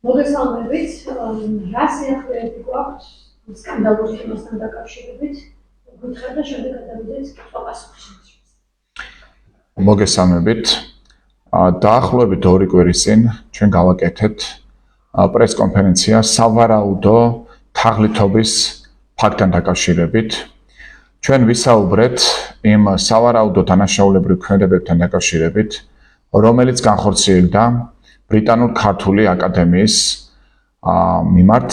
მოგესალმებით, რა შეხვედრები გვაქვს სკანდალურ თემასთან დაკავშირებით, გითხრათ და შემდეგ გადავიდეთ კითხვა-პასუხში. მოგესალმებით. დაახლოებით 2 კვირის წინ ჩვენ გავაკეთეთ პრეს-კონფერენცია სავარაუდო თაღლითობის ფაქტთან დაკავშირებით. ჩვენ ვისაუბრეთ იმ სავარაუდო დანაშაულებრივ ქმედებებთან დაკავშირებით, რომელიც განხორციელდა ბრიტანულ-ქართული აკადემიის მიმართ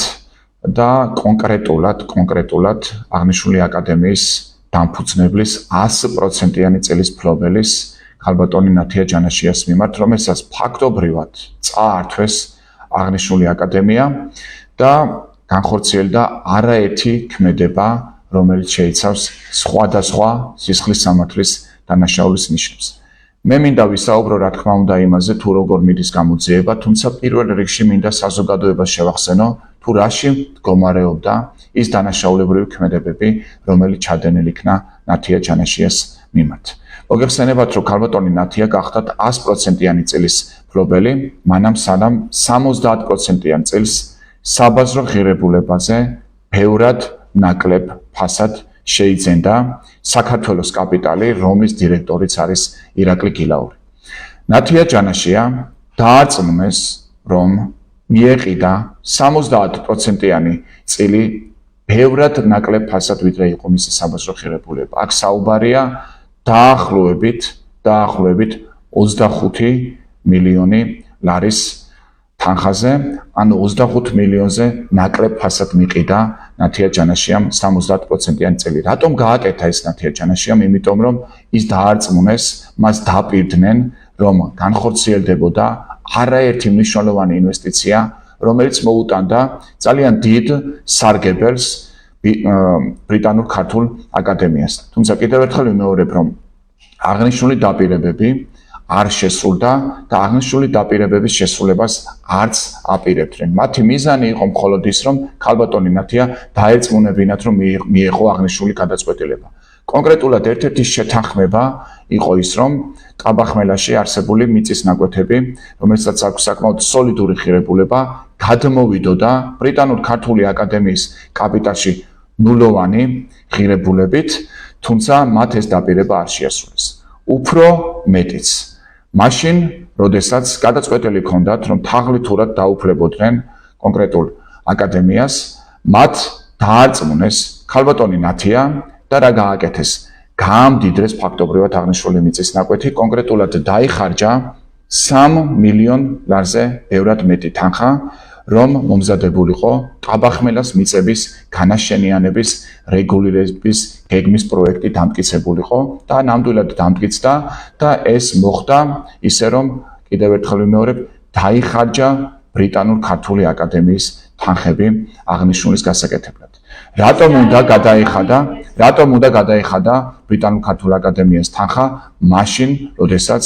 და კონკრეტულად აღნიშნული აკადემიის დამფუძნებლის 100%-იანი წელის მფლობელის ქალბატონი ნათია ჯანაშიას მიმართ, რომელსაც ფაქტობრივად წაართვეს აღნიშნული აკადემია და განხორციელდა არაერთი ქმედება, რომელიც შეიცავს სხვადასხვა სისხლის სამართლის დანაშაულის ნიშნებს. მე მინდა ვისაუბრო რა თქმა უნდა იმაზე, თუ როგორ მიდის გამოძიება, თუმცა პირველ რიგში მინდა საზოგადოებას შევახსენო, თუ რაში მდგომარეობდა ის დანაშაულებრივი ქმედებები, რომელიც ჩადენილი იქნა ნათია ჯანაშიას მიმართ. მოგეხსენებათ, რომ ქალბატონი ნათია გახდათ 100%-იანი წელის მფლობელი, მანამ სანამ 70%-იან წელს საბაზრო ღირებულებაზე ბევრად ნაკლებ ფასად შეიძენდა საქართველოს კაპიტალი, რომლის დირექტორიც არის ირაკლი გილაური. ნათია ჯანაშია დაარწმუნეს, რომ მიეყიდა 70%-იანი წილი ბევრად ნაკლებ ფასად, ვიდრე იყო მისი საბაზრო ღირებულება. აქ საუბარია დაახლოებით 25 მილიონი ლარის თანხაზე, ანუ 25 მილიონზე ნაკლებ ფასად მიყიდა ნათია ჯანაშიამ 70%-იანი წელი. რატომ გააკეთა ეს ნათია ჯანაშიამ? იმიტომ რომ ის დაარწმუნეს, მას დაპირდნენ, რომ განხორციელდებოდა არაერთი მნიშვნელოვანი ინვესტიცია, რომელიც მოუტანდა ძალიან დიდ სარგებელს ბრიტანულ-ქართულ აკადემიას. თუმცა კიდევ ერთხელ ვიმეორებ, რომ აღნიშნული დაპირებები არ შესრულდა და აღნიშნული დაპირებების შესრულებას არც აპირებდნენ. მათი მიზანი იყო მხოლოდ ის, რომ ქალბატონი ნათია დაერწმუნებინათ, რომ მიეღო აღნიშნული გადაწყვეტილება. კონკრეტულად ერთ-ერთი შეთანხმება იყო ის, რომ ტაბახმელაში არსებული მიწის ნაკვეთები, რომელსაც აქვს საკმაოდ სოლიდური ღირებულება, გადმოვიდოდა ბრიტანულ-ქართული აკადემიის კაპიტალში ნულოვანი ღირებულებით, თუმცა მათ ეს დაპირება არ შეასრულეს. უფრო მეტიც, მაშინ, როდესაც გადაწყვეტილი ჰქონდათ, რომ თაღლითურად დაუფლებოდნენ კონკრეტულ აკადემიას, მათ დაარწმუნეს ქალბატონი ნათია და რა გააკეთეს? გაამდიდრეს ფაქტობრივად აღნიშნული მიწის ნაკვეთი, კონკრეტულად დაიხარჯა 3 მილიონ ლარზე ბევრად მეტი თანხა, რომ მომზადებულიყო ტაბახმელას მიწების განაშენიანების რეგულირების გეგმის პროექტი დამტკიცებულიყო და ნამდვილად დამტკიცდა და ეს მოხდა ისე, რომ კიდევ ერთხელ ვიმეორებ, დაიხარჯა ბრიტანულ-ქართული აკადემიის თანხები აღნიშნულის გასაკეთებლად. რატომ უნდა გადაიხადა ბრიტანულ-ქართულ აკადემიას თანხა მაშინ, როდესაც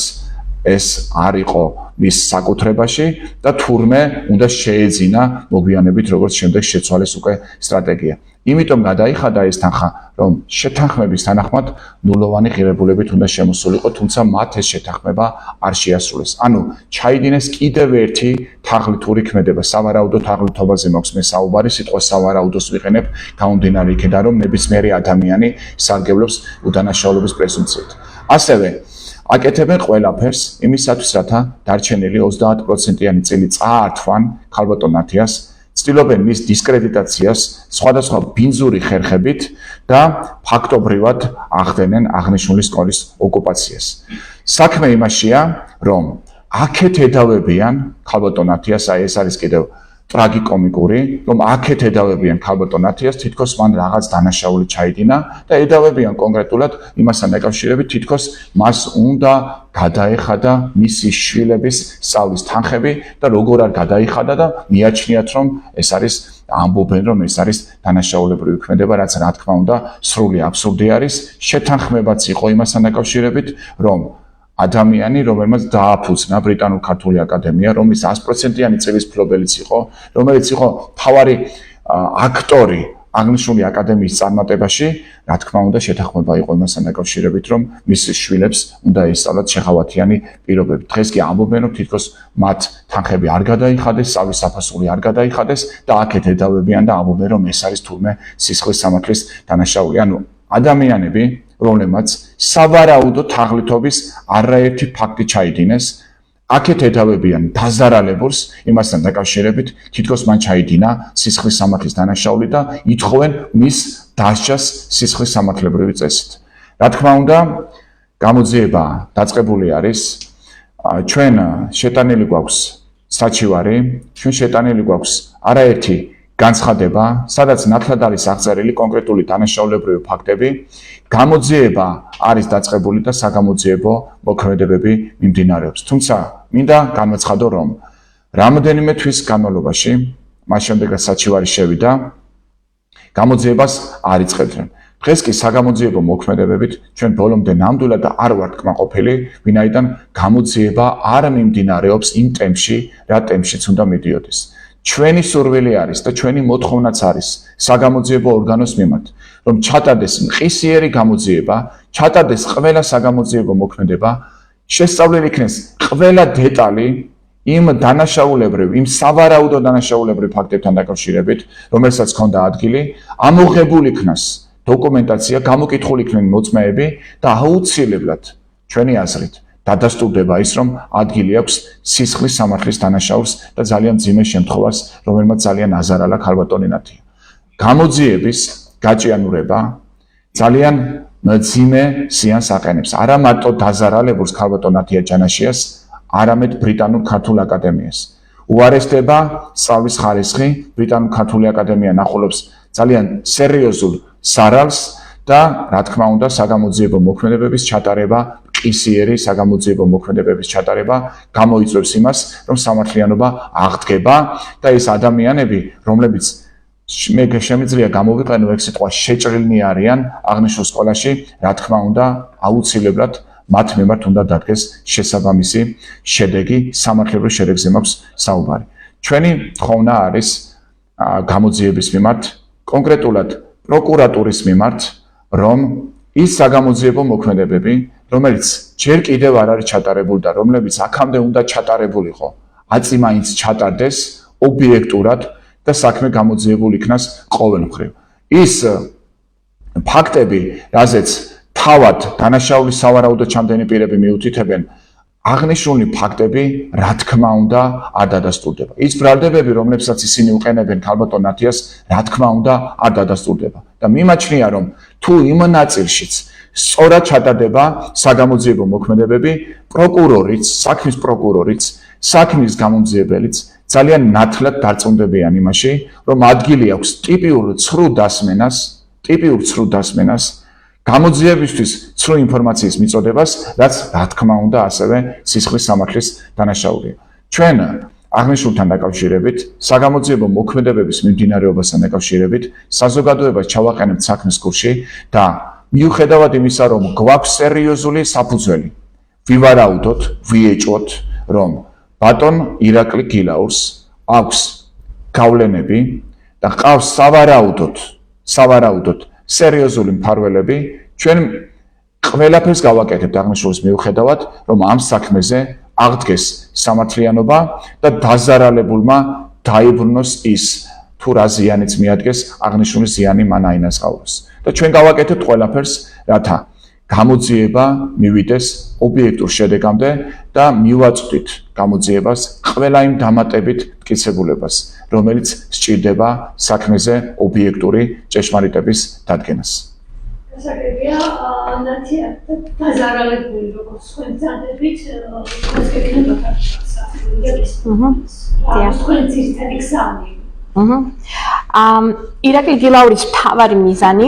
ეს არ იყო მის საკუთრებაში და თურმე უნდა შეეძინა მოგვიანებით, როგორც შემდეგ შეცვალეს უკვე სტრატეგია. იმიტომ გადაიხადა ეს თანხა, რომ შეთანხმების თანახმად ნულოვანი ღირებულებით უნდა შემოსულიყო, თუმცა მათ ეს შეთანხმება არ შეასრულეს. ანუ ჩაიდინეს კიდევ ერთი თაღლითური ქმედება, სავარაუდო თაღლითობაზე მაქვს მე საუბარი, სიტყვა სავარაუდოს ვიყენებ, გამომდინარე იქედან, რომ ნებისმიერი ადამიანი სარგებლობს უდანაშაულობის პრესუმპციით. ასევე აკეთებენ ყველაფერს იმისათვის, რათა დარჩენილი 30%-იანი წილი წაართვან ქალბატონ ნათიას, ცდილობენ მის დისკრედიტაციას სხვადასხვა ბინძური ხერხებით და ფაქტობრივად ახდენენ აღნიშნული სკოლის ოკუპაციას. საქმე იმაშია, რომ აქეთ ედავებიან ქალბატონ ნათიას, აი ეს არის კიდევ ტრაგიკომიკური, რომ აქეთ ედავებიან ქალბატონ ნათიას, თითქოს მან რაღაც დანაშაული ჩაიდინა და ედავებიან კონკრეტულად იმასთან დაკავშირებით, თითქოს მას უნდა გადაეხადა მისი შვილების სწავლის თანხები და როგორ არ გადაიხადა და მიაჩნიათ, რომ ეს არის ამბობენ, რომ ეს არის დანაშაულებრივი ქმედება, რაც რა თქმა უნდა სრული აბსურდი არის. შეთანხმებაც იყო იმასთან დაკავშირებით, რომ ადამიანი, რომელმაც დააფუძნა ბრიტანულ-ქართული აკადემია, რომლის 100%-იანი წელის მფლობელიც იყო, რომელიც იყო მთავარი აქტორი აღნიშნული აკადემიის წარმატებაში, რა თქმა უნდა, შეთანხმება იყო იმასთან დაკავშირებით, რომ მის შვილებს უნდა ესწავლათ შეღავათიანი პირობები. დღეს კი ამბობენ, რომ თითქოს მათ თანხები არ გადაიხადეს, სწავლის საფასური არ გადაიხადეს და აქეთ ედავებიან და ამბობენ, რომ ეს არის თურმე სისხლის სამართლის დანაშაული. ანუ ადამიანები, რომლებმაც სავარაუდო თაღლითობის არაერთი ფაქტი ჩაიდინეს, აქეთ ედავებიან დაზარალებულს იმასთან დაკავშირებით, თითქოს მან ჩაიდინა სისხლის სამართლის დანაშაული და ითხოვენ მის დასჯას სისხლის სამართლებრივი წესით. რა თქმა უნდა, გამოძიება დაწყებული არის. ჩვენ შეტანილი გვაქვს საჩივარი, ჩვენ შეტანილი გვაქვს არაერთი განცხადება, სადაც ნათლად არის აღწერილი კონკრეტული დანაშაულებრივი ფაქტები. გამოძიება არის დაწყებული და საგამოძიებო მოქმედებები მიმდინარეობს. თუმცა მინდა განვაცხადო, რომ რამოდენიმე თვის განმავლობაში, მას შემდეგაც საჩივარი შევიდა, გამოძიებას არ იწყებდნენ. დღეს კი საგამოძიებო მოქმედებებით ჩვენ ბოლომდე ნამდვილად არ ვართ კმაყოფილი, ვინაიდან გამოძიება არ მიმდინარეობს იმ ტემპში, რა ტემპშიც უნდა მიდიოდეს. ჩვენი სურვილი არის და ჩვენი მოთხოვნაც არის საგამოძიებო ორგანოს მიმართ, რომ ჩატარდეს მყისიერი გამოძიება, ჩატარდეს ყველა საგამოძიებო მოქმედება, შესწავლილი იქნეს ყველა დეტალი იმ დანაშაულებრივ, იმ სავარაუდო დანაშაულებრივ ფაქტებთან დაკავშირებით, რომელსაც ჰქონდა ადგილი, ამოღებული იქნას დოკუმენტაცია, გამოკითხული იქნენ მოწმეები და აუცილებლად ჩვენი აზრით დადასტურდება ის, რომ ადგილი აქვს სისხლის სამართლის დანაშაულს და ძალიან მძიმე შემთხვევას, რომელმაც ძალიან აზარალა ქალბატონი ნათია. გამოძიების გაჭიანურება ძალიან მძიმე ზიანს აყენებს. არა მარტო დაზარალებულს ქალბატონ ნათია ჯანაშიას, არამედ ბრიტანულ ქართულ აკადემიას. უარესდება სწავლის ხარისხი, ბრიტანულ ქართული აკადემია ნახულობს ძალიან სერიოზულ სარალს და რა თქმა უნდა საგამოძიებო მოქმედებების ჩატარება, მყისიერი საგამოძიებო მოქმედებების ჩატარება გამოიწვევს იმას, რომ სამართლიანობა აღდგება და ეს ადამიანები, რომლებიც მე შემიძლია გამოვიყენო ეგ სიტყვა შეჭრილნი არიან აღნიშნულ სკოლაში, რა თქმა უნდა, აუცილებლად მათ მიმართ უნდა დადგეს შესაბამისი შედეგი, სამართლებრივ შედეგზე მაქვს საუბარი. ჩვენი თხოვნა არის გამოძიების მიმართ, კონკრეტულად პროკურატურის მიმართ, რომ ის საგამოძიებო მოქმედებები, რომელიც ჯერ კიდევ არ არის ჩატარებული და რომლებიც აქამდე უნდა ჩატარებულიყო, აწი მაინც ჩატარდეს ობიექტურად და საქმე გამოძიებული იქნას ყოველ მხრივ. ის ფაქტები, რაზეც თავად დანაშაულის სავარაუდო ჩამდენი პირები მიუთითებენ, აღნიშნული ფაქტები, რა თქმა უნდა, არ დადასტურდება. ის ბრალდებები, რომლებსაც ისინი უყენებენ ქალბატონ ნათიას, რა თქმა უნდა, არ დადასტურდება. და მიმაჩნია, რომ თუ იმ ნაწილშიც სწორად ჩატარდება საგამოძიებო მოქმედებები, პროკურორიც, საქმის პროკურორიც, საქმის გამომძიებელიც ძალიან ნათლად დარწმუნდებიან იმაში, რომ ადგილი აქვს ტიპიურ ცრუ დასმენას, გამოძიებისთვის ცრუ ინფორმაციის მიწოდებას, რაც რა თქმა უნდა ასევე სისხლის სამართლის დანაშაულია. ჩვენ აღნიშნულთან დაკავშირებით, საგამოძიებო მოქმედებების მიმდინარეობასთან დაკავშირებით, საზოგადოებას ჩავაყენებთ საქმის კურსში და მიუხედავად იმისა, რომ გვაქვს სერიოზული საფუძველი, ვივარაუდოთ, ვიეჭვოთ, რომ ბატონ ირაკლი გილაურს აქვს გავლენები და ყავს სავარაუდოდ სერიოზული მფარველები, ჩვენ ყველაფერს გავაკეთებთ აღნიშნულის მიუხედავად, რომ ამ საქმეზე აღდგეს სამართლიანობა და დაზარალებულმა დაიბრუნოს ის, თუ რა ზიანიც მიადგეს, აღნიშნული ზიანი მან აინასყავოს. და ჩვენ გავაკეთებთ ყველაფერს, რათა გამოძიება მივიდეს ობიექტურ შედეგამდე და მივაწვდით გამოძიებას ყველა იმ დამატებით მტკიცებულებას, რომელიც სჭირდება საქმეზე ობიექტური ჭეშმარიტების დადგენას. გასაგებია, ნათია დაზარალებული როგორც თქვენ ძადებით, გასაგებია ირაკლი გილაურის მთავარი მიზანი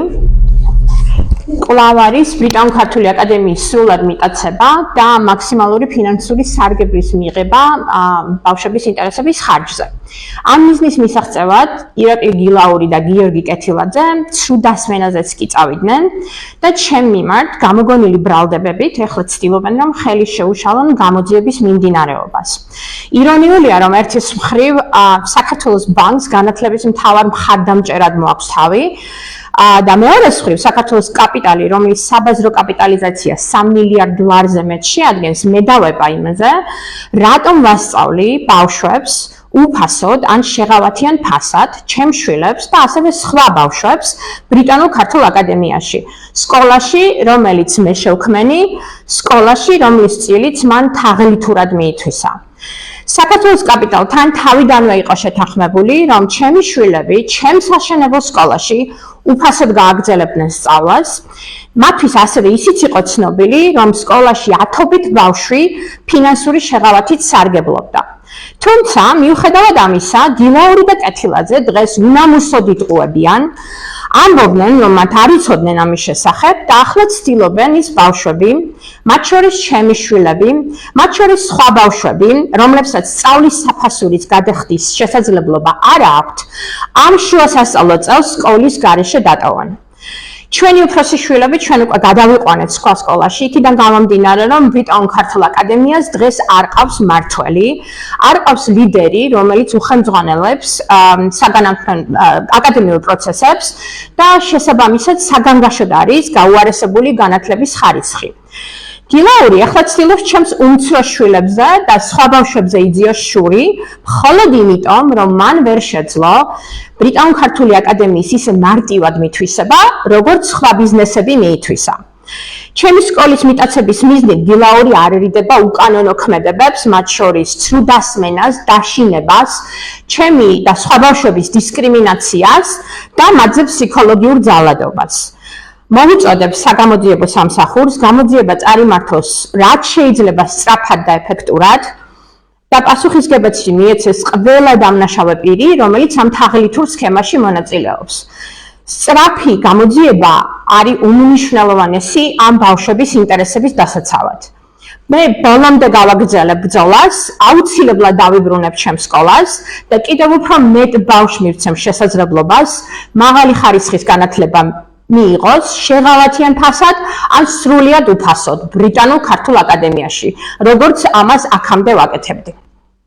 კვლავ არის ბრიტანულ-ქართული აკადემიის სრულად მიტაცება და მაქსიმალური ფინანსური სარგებლის მიღება ბავშვების ინტერესების ხარჯზე. ამ მიზნის მისაღწევად ირაკლი გილაური და გიორგი კეთილაძე ცრუ დასმენაზეც კი წავიდნენ და ჩემ მიმართ გამოგონილი ბრალდებებით ეხლა ცდილობენ რომ ხელი შეუშალონ გამოძიების მიმდინარეობას. ირონიულია რომ ერთის მხრივ საქართველოს ბანკს განათლების მთავარ მხარდამჭერად მოაქვს თავი და მეორეს მხრივ საქართველოს კაპიტალი, რომლის საბაზრო კაპიტალიზაცია 3 მილიარდ დოლარზე მეტ შეადგენს, მე დავება იმაზე, რატომ ვასწავლი ბავშვებს უფასოდ ან შეღავათიან ფასად, ჩემ შვილებს და ასევე სხვა ბავშვებს ბრიტანულ-ქართულ აკადემიაში, სკოლაში, რომელიც მე შევქმენი, სკოლაში, რომლის წილიც მან თაღლითურად მიითვისა. საქართველოს კაპიტალთან თავიდანვე იყო შეთანხმებული, რომ ჩემი შვილები ჩემ საშენებელ სკოლაში უფასოდ გააგრძელებდნენ სწავლას. მათთვის ასევე ისიც იყო ცნობილი, რომ სკოლაში ათობით ბავშვი ფინანსური შეღავათით სარგებლობდა. თუმცა, მიუხედავად ამისა, გილაური და კეთილაძე დღეს უნამუსოდ იტყუებიან, ამბობდნენ, რომ მათ არ იცოდნენ ამის შესახებ და ახლა ცდილობენ ის ბავშვები, მათ შორის ჩემი შვილები, მათ შორის სხვა ბავშვები, რომლებსაც სწავლის საფასურით გადახდის შესაძლებლობა არ აქვთ, ამ შუა სასწავლო წელს სკოლის გარეშე დატოვონ. ჩვენი უფროსი შვილები ჩვენ უკვე გადავიყვანეთ სხვა სკოლაში, იქიდან გამომდინარე, რომ ბრიტანულ-ქართულ აკადემიას დღეს არ ყავს მმართველი, არ ყავს ლიდერი, რომელიც უხელმძღვანელებს აკადემიურ პროცესებს და შესაბამისად საგანგაშოდ არის გაუარესებული განათლების ხარისხი. გილაური ახლა ცდილობს ჩემს უმცროს შვილებზე და სხვა ბავშვებზე იძიოს შური, მხოლოდ იმიტომ, რომ მან ვერ შეძლო ბრიტანულ-ქართული აკადემიის ისე მარტივად მითვისება, როგორც სხვა ბიზნესები მიითვისა. ჩემი სკოლის მიტაცების მიზნით გილაური არ ერიდება უკანონო ქმედებებს, მათ შორის ცრუ დასმენას, დაშინებას, ჩემი და სხვა ბავშვების დისკრიმინაციას და მათზე ფსიქოლოგიურ ძალადობას. მოვუწოდებ საგამოძიებო სამსახურს, გამოძიება წარიმართოს რაც შეიძლება სწრაფად და ეფექტურად და პასუხისგებაში მიეცეს ყველა დამნაშავე პირი, რომელიც ამ თაღლითურ სქემაში მონაწილეობს. სწრაფი გამოძიება არის უმნიშვნელოვანესი ამ ბავშვების ინტერესების დასაცავად. მე ბოლომდე გავაგრძელებ ბრძოლას, აუცილებლად დავიბრუნებ ჩემ სკოლას და კიდევ უფრო მეტ ბავშვს მივცემ შესაძლებლობას მაღალი ხარისხის განათლება მიიღოს შეღავათიან ფასად ან სრულიად უფასოდ ბრიტანულ-ქართულ აკადემიაში, როგორც ამას აქამდე ვაკეთებდი.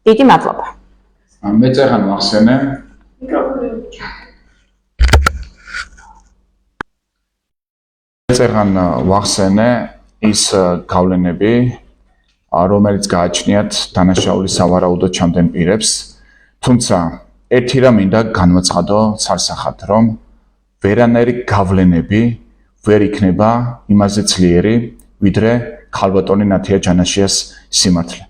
დიდი მადლობა. მე წერან ვახსენე. წერან ვახსენე ის გავლენები, რომელიც გააჩნიათ დანაშაულის სავარაუდო ჩამდენ პირებს, თუმცა ერთი რამ მინდა განვაცხადო სარსახად, რომ ვერანაირი გავლენები ვერ იქნება იმაზე ძლიერი, ვიდრე ქალბატონი ნათია ჯანაშიას სიმართლე.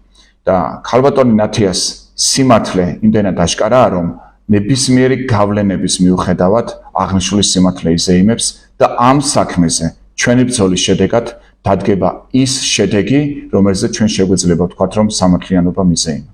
და ქალბატონი ნათიას სიმართლე იმდენად აშკარაა, რომ ნებისმიერი გავლენების მიუხედავად აღნიშნული სიმართლე იზეიმებს და ამ საქმეზე ჩვენი ბრძოლის შედეგად დადგება ის შედეგი, რომელზეც ჩვენ შეგვიძლია ვთქვათ, რომ სამართლიანობა მიზეიმა.